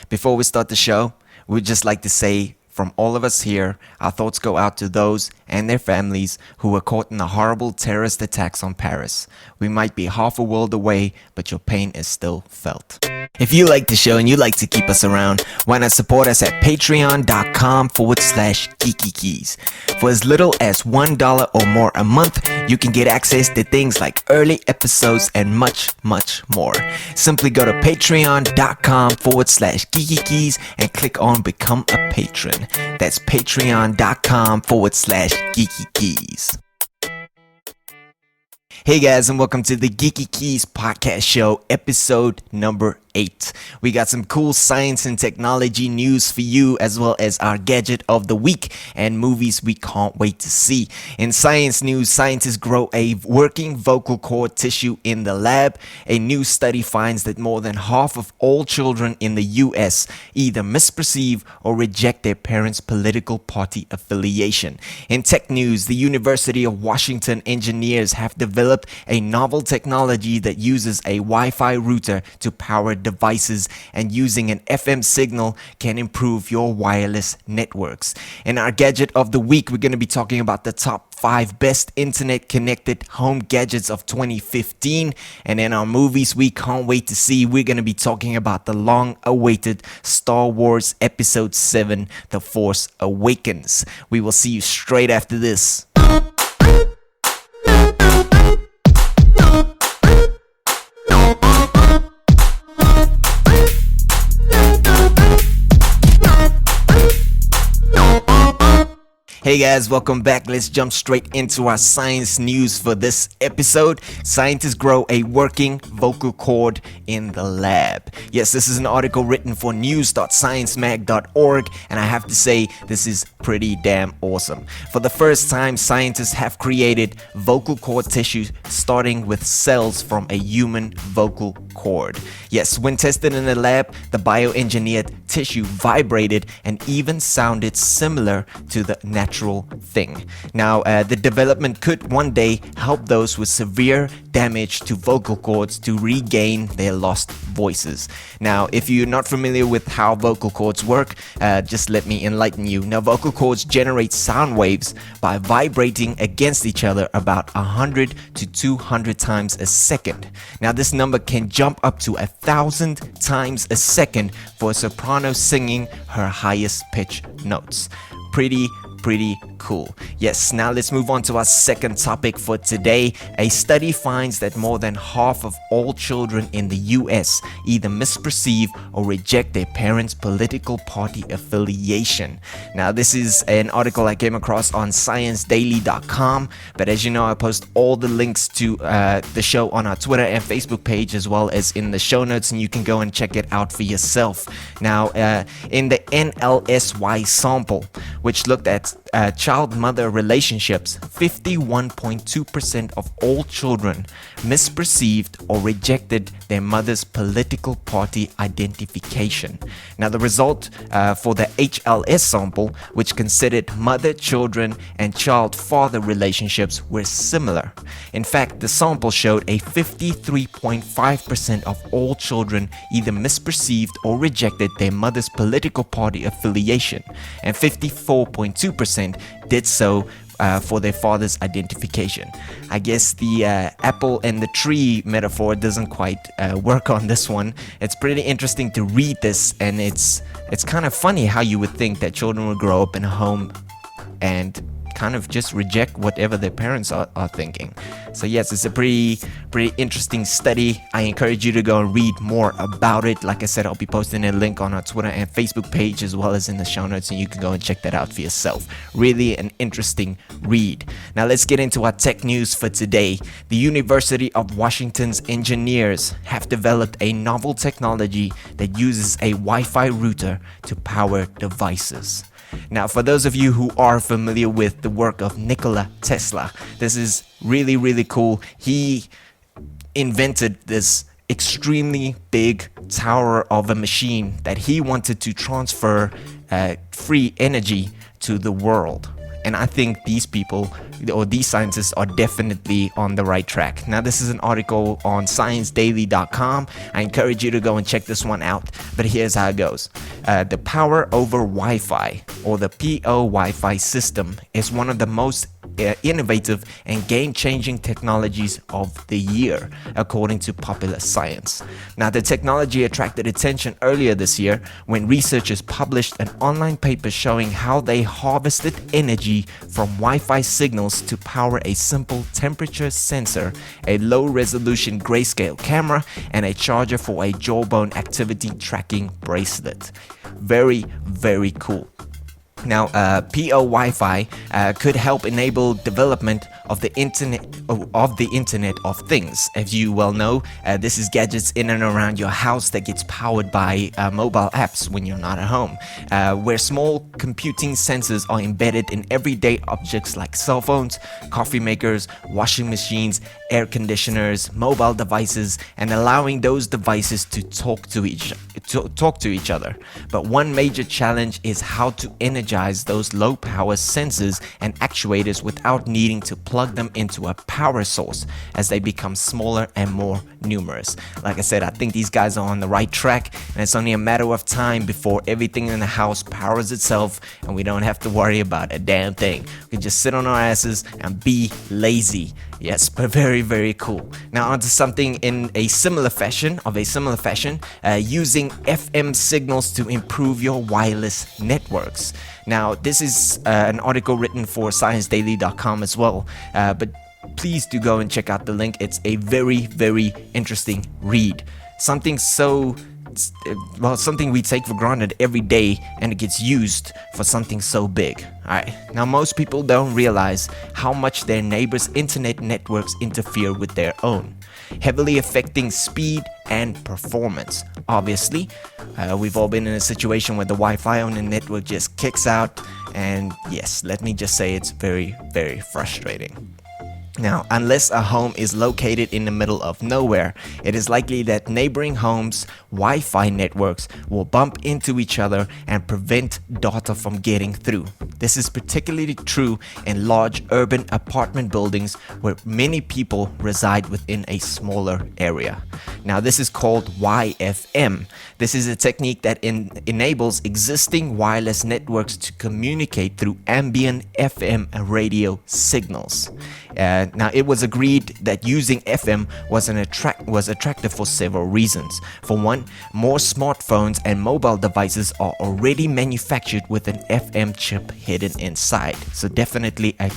Before we start the show, we'd just like to say from all of us here, our thoughts go out to those and their families who were caught in the horrible terrorist attacks on Paris. We might be half a world away, but your pain is still felt. If you like the show and you'd like to keep us around, why not support us at patreon.com/Geekykeys. For as little as $1 or more a month, you can get access to things like early episodes and much, much more. Simply go to patreon.com/Geekykeys and click on Become a Patron. That's patreon.com/Geekykeys. Hey guys, and welcome to the Geekykeys Podcast Show, episode number 8. We got some cool science and technology news for you, as well as our gadget of the week and movies we can't wait to see. In science news, scientists grow a working vocal cord tissue in the lab. A new study finds that more than half of all children in the US either misperceive or reject their parents' political party affiliation. In tech news, the University of Washington engineers have developed a novel technology that uses a Wi-Fi router to power devices, and using an FM signal can improve your wireless networks. In our gadget of the week, we're going to be talking about the top 5 best internet connected home gadgets of 2015. And in our movies we can't wait to see, we're going to be talking about the long awaited Star Wars Episode 7, The Force Awakens. We will see you straight after this. Hey guys, welcome back. Let's jump straight into our science news for this episode. Scientists grow a working vocal cord in the lab. Yes, this is an article written for news.sciencemag.org, and I have to say, this is pretty damn awesome. For the first time, scientists have created vocal cord tissue starting with cells from a human vocal cord. Yes, when tested in the lab, the bioengineered tissue vibrated and even sounded similar to the natural thing. Now, the development could one day help those with severe damage to vocal cords to regain their lost voices. Now, if you're not familiar with how vocal cords work, just let me enlighten you. Now, vocal cords generate sound waves by vibrating against each other about 100 to 200 times a second. Now, this number can jump up to 1,000 times a second for a soprano singing her highest pitch notes. Pretty cool. Yes, now let's move on to our second topic for today. A study finds that more than half of all children in the US either misperceive or reject their parents' political party affiliation. Now, this is an article I came across on ScienceDaily.com, but as you know, I post all the links to the show on our Twitter and Facebook page, as well as in the show notes, and you can go and check it out for yourself. Now, in the NLSY sample, which looked at child-mother relationships, 51.2% of all children misperceived or rejected their mother's political party identification. Now, the result for the HLS sample, which considered mother, children, and child-father relationships, were similar. In fact, the sample showed a 53.5% of all children either misperceived or rejected their mother's political party affiliation, and 54.2% did so for their father's identification. I guess the apple and the tree metaphor doesn't quite work on this one. It's pretty interesting to read this, and it's kind of funny how you would think that children would grow up in a home and kind of just reject whatever their parents are thinking. So yes, it's a pretty interesting study. I encourage you to go and read more about it. Like I said, I'll be posting a link on our Twitter and Facebook page, as well as in the show notes, and you can go and check that out for yourself. Really an interesting read. Now let's get into our tech news for today. The University of Washington's engineers have developed a novel technology that uses a Wi-Fi router to power devices. Now, for those of you who are familiar with the work of Nikola Tesla, this is really cool. He invented this extremely big tower of a machine that he wanted to transfer free energy to the world. And I think these people or these scientists are definitely on the right track. Now, this is an article on ScienceDaily.com. I encourage you to go and check this one out. But here's how it goes. The Power over Wi-Fi, or the PO Wi-Fi system, is one of the most innovative and game-changing technologies of the year, according to Popular Science. Now, the technology attracted attention earlier this year when researchers published an online paper showing how they harvested energy from Wi-Fi signals to power a simple temperature sensor, a low-resolution grayscale camera, and a charger for a jawbone activity tracking bracelet. Very, very cool. Now, PO Wi-Fi could help enable development of the Internet of Things. As you well know, this is gadgets in and around your house that gets powered by mobile apps when you're not at home, where small computing sensors are embedded in everyday objects like cell phones, coffee makers, washing machines, air conditioners, mobile devices, and allowing those devices to talk to each other. But one major challenge is how to energize those low-power sensors and actuators without needing to plug them into a power source as they become smaller and more numerous. Like I said, I think these guys are on the right track, and it's only a matter of time before everything in the house powers itself and we don't have to worry about a damn thing. We can just sit on our asses and be lazy. Yes, but very, very cool. Now onto something in a similar fashion, using FM signals to improve your wireless networks. Now, this is an article written for ScienceDaily.com as well, but please do go and check out the link. It's a very, very interesting read. Something we take for granted every day, and it gets used for something so big. Alright, now most people don't realize how much their neighbors' internet networks interfere with their own, heavily affecting speed and performance. Obviously, we've all been in a situation where the Wi-Fi on the network just kicks out, and yes, let me just say it's very, very frustrating. Now, unless a home is located in the middle of nowhere, it is likely that neighboring homes' Wi-Fi networks will bump into each other and prevent data from getting through. This is particularly true in large urban apartment buildings where many people reside within a smaller area. Now, this is called YFM. This is a technique that enables existing wireless networks to communicate through ambient FM radio signals. Now, it was agreed that using FM was attractive for several reasons. For one, more smartphones and mobile devices are already manufactured with an FM chip hidden inside, so definitely a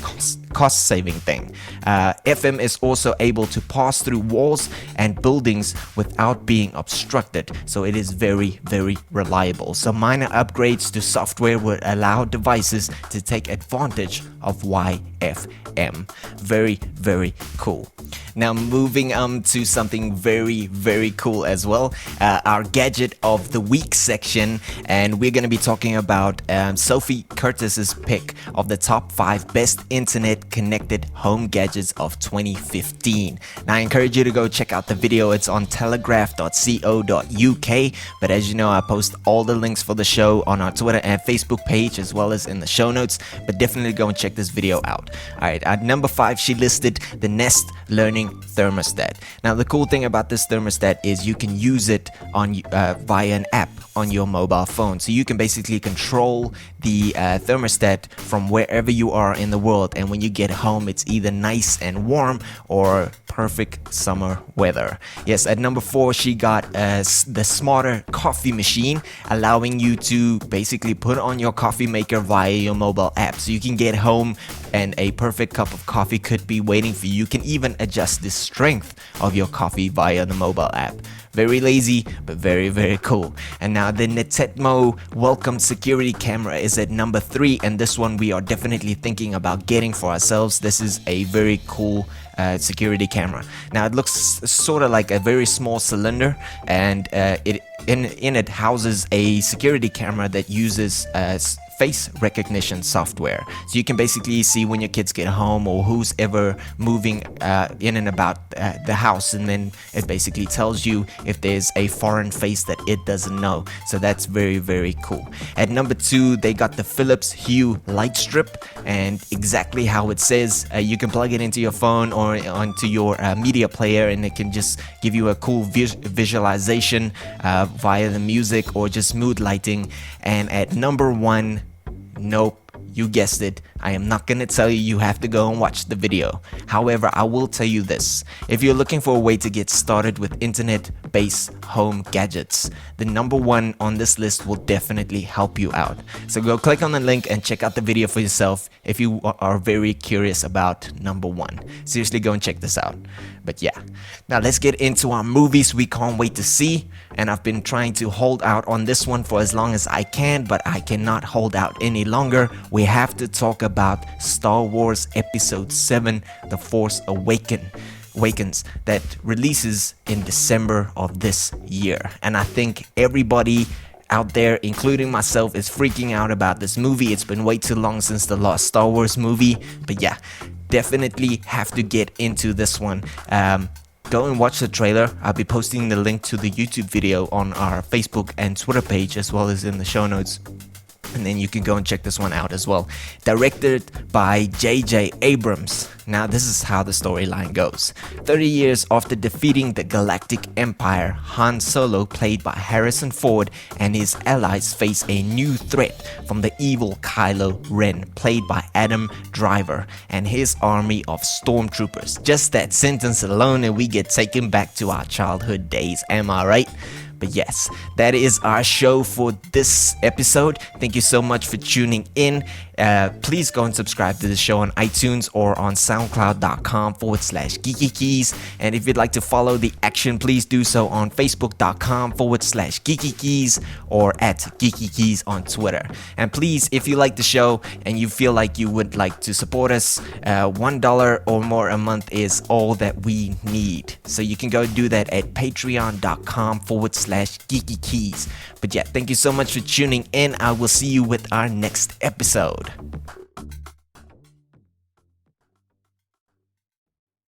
cost-saving thing. FM is also able to pass through walls and buildings without being obstructed, so it is very, very reliable. So minor upgrades to software would allow devices to take advantage of YFM. Very, very cool. Now moving to something very, very cool as well, our Gadget of the Week section, and we're going to be talking about Sophie Curtis's pick of the top 5 best internet connected home gadgets of 2015. Now I encourage you to go check out the video. It's on telegraph.co.uk, but as you know, I post all the links for the show on our Twitter and Facebook page as well as in the show notes, but definitely go and check this video out. Alright, at number 5 she listed the Nest Learning thermostat. Now the cool thing about this thermostat is you can use it on via an app on your mobile phone, so you can basically control the thermostat from wherever you are in the world, and when you get home it's either nice and warm or perfect summer weather. Yes, at number 4 she got the smarter coffee machine, allowing you to basically put on your coffee maker via your mobile app, so you can get home and a perfect cup of coffee could be waiting for you. You can even adjust the strength of your coffee via the mobile app. Very lazy, but very, very cool. And now the Netetmo Welcome Security Camera is at number 3, and this one we are definitely thinking about getting for ourselves. This is a very cool security camera. Now it looks sort of like a very small cylinder, and it houses a security camera that uses face recognition software. So you can basically see when your kids get home or who's ever moving in and about the house, and then it basically tells you if there's a foreign face that it doesn't know. So that's very, very cool. At number 2, they got the Philips Hue light strip, and exactly how it says, you can plug it into your phone or onto your media player, and it can just give you a cool visualization via the music or just mood lighting. And at number 1, nope, you guessed it, I am not going to tell you have to go and watch the video. However, I will tell you this. If you're looking for a way to get started with internet-based home gadgets, the number 1 on this list will definitely help you out. So go click on the link and check out the video for yourself if you are very curious about number 1. Seriously, go and check this out. But yeah, now let's get into our movies we can't wait to see. And I've been trying to hold out on this one for as long as I can, but I cannot hold out any longer. We have to talk about Star Wars Episode 7, The Force Awakens, that releases in December of this year. And I think everybody out there, including myself, is freaking out about this movie. It's been way too long since the last Star Wars movie. But yeah, definitely have to get into this one. Go and watch the trailer. I'll be posting the link to the YouTube video on our Facebook and Twitter page, as well as in the show notes. And then you can go and check this one out as well. Directed by J.J. Abrams. Now this is how the storyline goes. 30 years after defeating the Galactic Empire, Han Solo, played by Harrison Ford, and his allies face a new threat from the evil Kylo Ren, played by Adam Driver, and his army of stormtroopers. Just that sentence alone and we get taken back to our childhood days, am I right? But yes, that is our show for this episode. Thank you so much for tuning in. Please go and subscribe to the show on iTunes or on soundcloud.com/geekykeys. And if you'd like to follow the action, please do so on facebook.com/geekykeys or at geekykeys on Twitter. And please, if you like the show and you feel like you would like to support us, $1 or more a month is all that we need. So you can go do that at patreon.com/geekykeys. But yeah, thank you so much for tuning in. I will see you with our next episode.